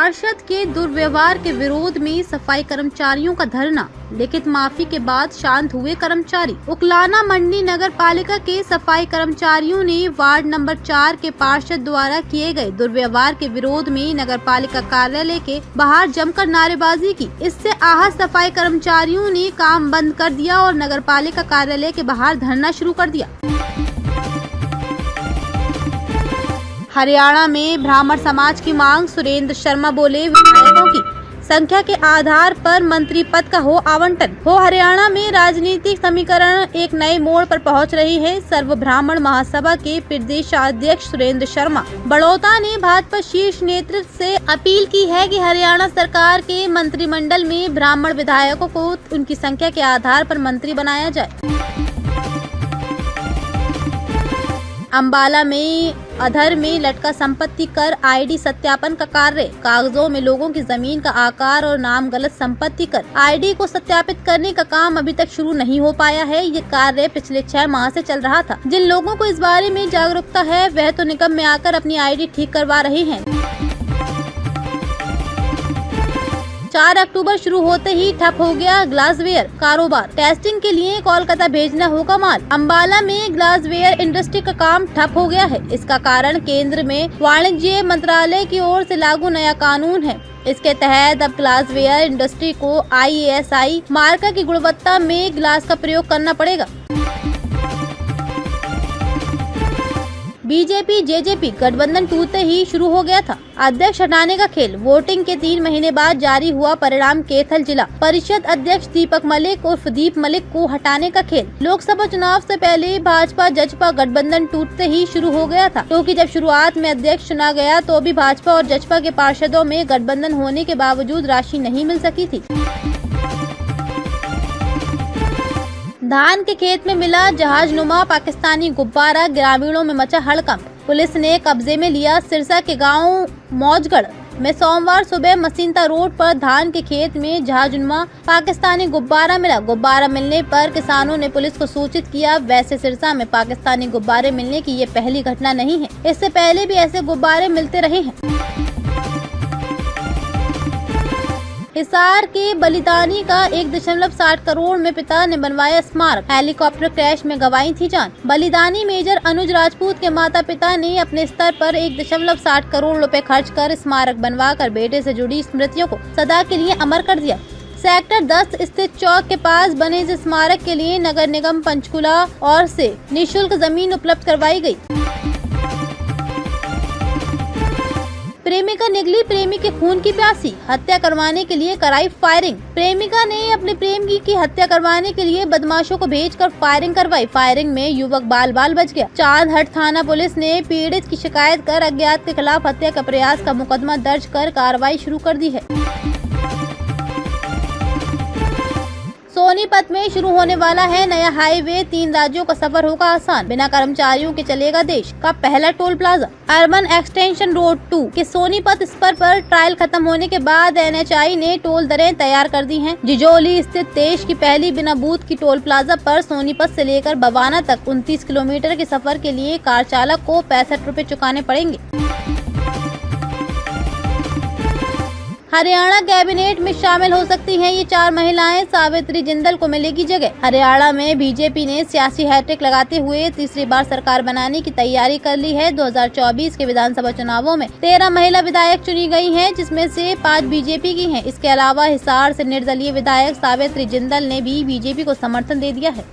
पार्षद के दुर्व्यवहार के विरोध में सफाई कर्मचारियों का धरना, लिखित माफी के बाद शांत हुए कर्मचारी। उकलाना मंडी नगर पालिका के सफाई कर्मचारियों ने वार्ड नंबर 4 के पार्षद द्वारा किए गए दुर्व्यवहार के विरोध में नगर पालिका कार्यालय के बाहर जमकर नारेबाजी की। इससे आहत सफाई कर्मचारियों ने काम बंद कर दिया और नगर पालिका कार्यालय के बाहर धरना शुरू कर दिया। हरियाणा में ब्राह्मण समाज की मांग, सुरेंद्र शर्मा बोले, विधायकों की संख्या के आधार पर मंत्री पद का हो आवंटन। हरियाणा में राजनीतिक समीकरण एक नए मोड़ पर पहुंच रही है। सर्व ब्राह्मण महासभा के प्रदेशाध्यक्ष सुरेंद्र शर्मा बड़ौदा ने भाजपा शीर्ष नेतृत्व से अपील की है कि हरियाणा सरकार के मंत्रिमंडल में ब्राह्मण विधायकों को उनकी संख्या के आधार पर मंत्री बनाया जाए। अम्बाला में अधर में लटका संपत्ति कर आईडी सत्यापन का कार्य। कागजों में लोगों की जमीन का आकार और नाम गलत संपत्ति कर आईडी को सत्यापित करने का काम अभी तक शुरू नहीं हो पाया है। ये कार्य पिछले 6 माह से चल रहा था। जिन लोगों को इस बारे में जागरूकता है वह तो निगम में आकर अपनी आईडी ठीक करवा रहे हैं। 4 अक्टूबर शुरू होते ही ठप हो गया ग्लासवेयर कारोबार। टेस्टिंग के लिए कोलकाता भेजना होगा माल। अम्बाला में ग्लासवेयर इंडस्ट्री का काम ठप हो गया है। इसका कारण केंद्र में वाणिज्य मंत्रालय की ओर से लागू नया कानून है। इसके तहत अब ग्लासवेयर इंडस्ट्री को ISI मार्का की गुणवत्ता में ग्लास का प्रयोग करना पड़ेगा। बीजेपी JJP गठबंधन टूटते ही शुरू हो गया था अध्यक्ष हटाने का खेल। वोटिंग के 3 महीने बाद जारी हुआ परिणाम। कैथल जिला परिषद अध्यक्ष दीपक मलिक उर्फ दीप मलिक को हटाने का खेल। लोकसभा चुनाव से पहले भाजपा जजपा गठबंधन टूटते ही शुरू हो गया था, क्योंकि जब शुरुआत में अध्यक्ष चुना गया तो भी भाजपा और जजपा के पार्षदों में गठबंधन होने के बावजूद राशि नहीं मिल सकी थी। धान के खेत में मिला जहाजनुमा पाकिस्तानी गुब्बारा, ग्रामीणों में मचा हड़कंप। पुलिस ने कब्जे में लिया। सिरसा के गांव मौजगढ़ में सोमवार सुबह मसीनता रोड पर धान के खेत में जहाजनुमा पाकिस्तानी गुब्बारा मिला। गुब्बारा मिलने पर किसानों ने पुलिस को सूचित किया। वैसे सिरसा में पाकिस्तानी गुब्बारे मिलने की ये पहली घटना नहीं है। इससे पहले भी ऐसे गुब्बारे मिलते रहे हैं। हिसार के बलिदानी का 1.60 करोड़ में पिता ने बनवाया स्मारक। हेलीकॉप्टर क्रैश में गंवाई थी जान। बलिदानी मेजर अनुज राजपूत के माता पिता ने अपने स्तर पर 1.60 करोड़ रुपए खर्च कर स्मारक बनवाकर बेटे से जुड़ी स्मृतियों को सदा के लिए अमर कर दिया। सेक्टर 10 स्थित चौक के पास बने इस स्मारक के लिए नगर निगम पंचकुला और से निःशुल्क जमीन उपलब्ध करवाई गयी। प्रेमिका निकली प्रेमी के खून की प्यासी, हत्या करवाने के लिए कराई फायरिंग। प्रेमिका ने अपने प्रेमी की हत्या करवाने के लिए बदमाशों को भेजकर फायरिंग करवाई। फायरिंग में युवक बाल बाल बच गया। चांदहट थाना पुलिस ने पीड़ित की शिकायत कर अज्ञात के खिलाफ हत्या का प्रयास का मुकदमा दर्ज कर कार्रवाई शुरू कर दी है। सोनीपत में शुरू होने वाला है नया हाईवे। 3 राज्यों का सफर होगा आसान। बिना कर्मचारियों के चलेगा देश का पहला toll plaza. Urban extension road 2 के सोनीपत स्पर पर ट्रायल खत्म होने के बाद NHAI ने टोल दरें तैयार कर दी हैं। जिजोली स्थित देश की पहली बिना बूथ की टोल प्लाजा पर सोनीपत से लेकर बवाना तक 29 किलोमीटर के सफर के लिए कार चालक को 65 रुपए चुकाने पड़ेंगे। हरियाणा कैबिनेट में शामिल हो सकती हैं ये 4 महिलाएं। सावित्री जिंदल को मिलेगी जगह। हरियाणा में बीजेपी ने सियासी हैट्रिक लगाते हुए तीसरी बार सरकार बनाने की तैयारी कर ली है। 2024 के विधानसभा चुनावों में 13 महिला विधायक चुनी गई हैं, जिसमें से 5 बीजेपी की हैं। इसके अलावा हिसार से निर्दलीय विधायक सावित्री जिंदल ने भी बीजेपी को समर्थन दे दिया है।